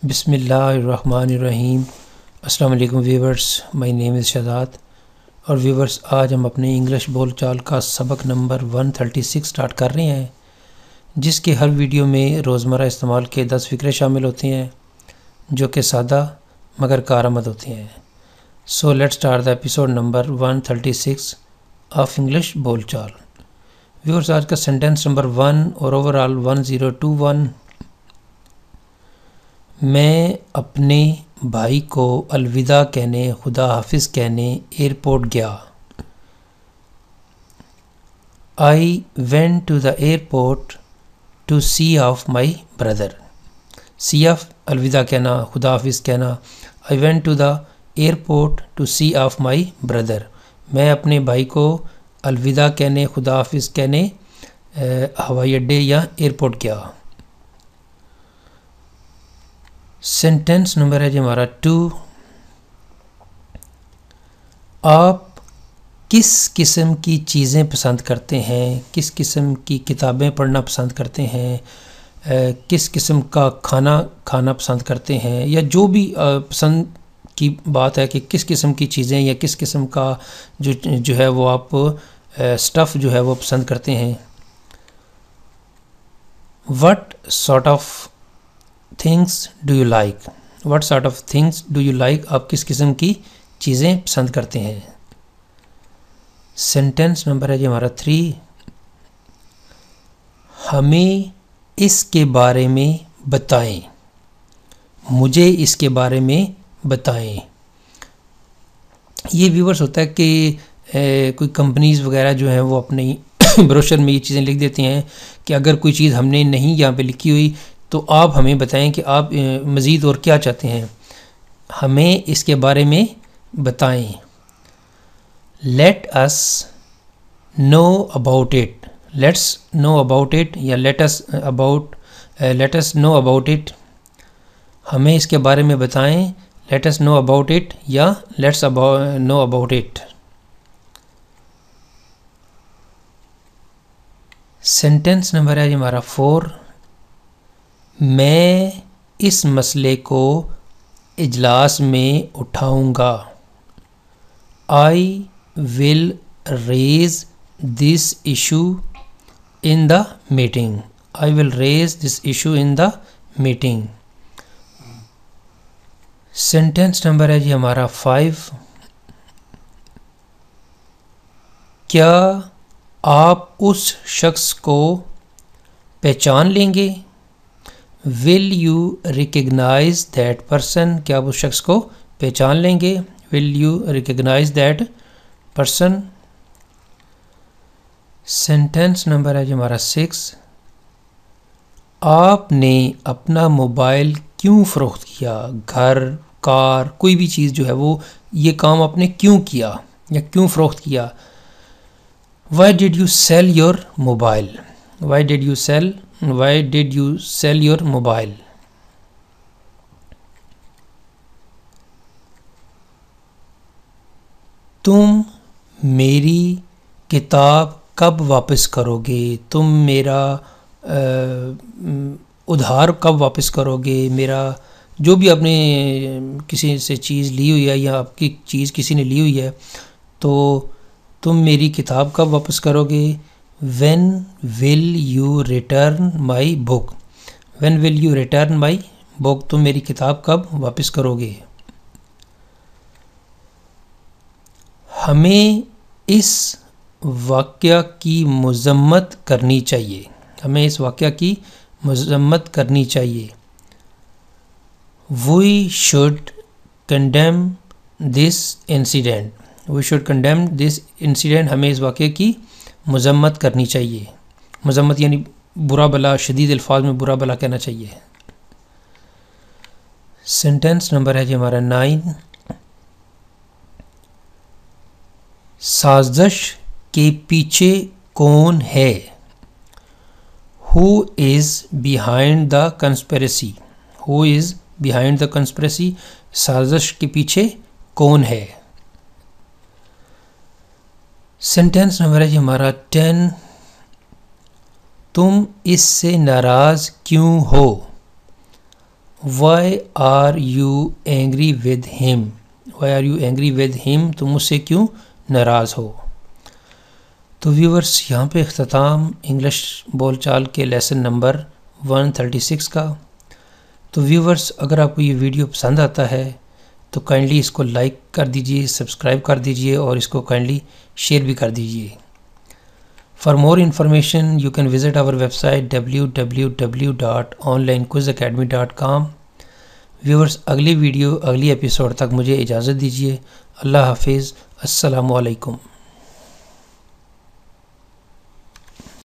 بسم اللہ الرحمن الرحیم۔ السلام علیکم ویورز، مائی نیم از شہزاد اور ویورز آج ہم اپنے انگلش بول چال کا سبق نمبر 136 سٹارٹ کر رہے ہیں، جس کے ہر ویڈیو میں روزمرہ استعمال کے 10 فقرے شامل ہوتے ہیں جو کہ سادہ مگر کارآمد ہوتے ہیں۔ So let start the episode number 136 of English بول چال۔ ویورز آج کا سینٹینس نمبر 1 اور اوورآل 1021، میں اپنے بھائی کو الوداع کہنے خدا حافظ کہنے ایئرپورٹ گیا۔ I went to the airport to see off my brother۔ see off الوداع کہنا، خدا حافظ کہنا۔ I went to the airport to see off my brother۔ میں اپنے بھائی کو الوداع کہنے خدا حافظ کہنے ہوائی اڈے یا ایئرپورٹ گیا۔ سینٹینس نمبر ہے جی ہمارا 2۔ آپ کس قسم کی چیزیں پسند کرتے ہیں؟ کس قسم کی کتابیں پڑھنا پسند کرتے ہیں؟ کس قسم کا کھانا کھانا پسند کرتے ہیں؟ یا جو بھی پسند کی بات ہے کہ کس قسم کی چیزیں یا کس قسم کا جو ہے وہ آپ سٹف جو ہے وہ پسند کرتے ہیں۔ What sort of things do you like؟ What sort of things do you like؟ آپ کس قسم کی چیزیں پسند کرتے ہیں۔ سینٹینس نمبر ہے جی ہمارا 3۔ ہمیں اس کے بارے میں بتائیں۔ مجھے اس کے بارے میں بتائیں۔ یہ ویورز ہوتا ہے کہ کوئی کمپنیز وغیرہ جو ہیں وہ اپنی بروشر میں یہ چیزیں لکھ دیتی ہیں کہ اگر کوئی چیز ہم نے نہیں یہاں پہ لکھی ہوئی تو آپ ہمیں بتائیں کہ آپ مزید اور کیا چاہتے ہیں، ہمیں اس کے بارے میں بتائیں۔ Let us know about it. Let's know about it یا let us know about it. ہمیں اس کے بارے میں بتائیں، let us know about it یا let's know about it. Sentence number ہے ہمارا 4۔ میں اس مسئلے کو اجلاس میں اٹھاؤں گا۔ I will raise this issue in the meeting۔ I will raise this issue in the meeting۔ Sentence number ہے جی ہمارا 5۔ کیا آپ اس شخص کو پہچان لیں گے؟ Will you recognize that person؟ کیا آپ اس شخص کو پہچان لیں گے؟ Will you recognize that person؟ Sentence number ہے جی ہمارا 6۔ آپ نے اپنا موبائل کیوں فروخت کیا؟ گھر، کار، کوئی بھی چیز جو ہے وہ یہ کام آپ نے کیوں کیا یا کیوں فروخت کیا؟ Why did you sell your mobile؟ Why did you sell your mobile؟ تم میری کتاب کب واپس کرو گے؟ تم میرا ادھار کب واپس کرو گے؟ میرا جو بھی آپ نے کسی سے چیز لی ہوئی ہے یا آپ کی چیز کسی نے لی ہوئی ہے تو تم میری کتاب کب واپس کرو گے؟ When will you return my book؟ When will you return my book؟ تم میری کتاب کب واپس کرو گے؟ ہمیں اس واقعہ کی مذمت کرنی چاہیے۔ ہمیں اس واقعہ کی مذمت کرنی چاہیے۔ We should condemn this incident۔ We should condemn this incident۔ ہمیں اس واقعے کی مذمت کرنی چاہیے۔ مذمت یعنی برا بلا، شدید الفاظ میں برا بلا کہنا چاہیے۔ سینٹینس نمبر ہے جی ہمارا 9۔ سازش کے پیچھے کون ہے؟ Who is behind the conspiracy؟ Who is behind the conspiracy؟ سازش کے پیچھے کون ہے؟ سینٹینس نمبر ہے جی ہمارا 10۔ تم اس سے ناراض کیوں ہو؟ Why are you angry with him, why are you angry with him, تم مجھ سے کیوں ناراض ہو۔ تو ویورز یہاں پہ اختتام انگلش بول چال کے لیسن نمبر 136 کا۔ تو ویورز اگر آپ کو یہ ویڈیو پسند آتا ہے تو کائنڈلی اس کو لائک کر دیجئے، سبسکرائب کر دیجئے اور اس کو کائنڈلی شیئر بھی کر دیجئے۔ For more information, you can visit our website www.onlinequizacademy.com۔ Viewers اگلی ویڈیو اگلی ایپیسوڈ تک مجھے اجازت دیجیے۔ اللہ حافظ، السلام علیکم۔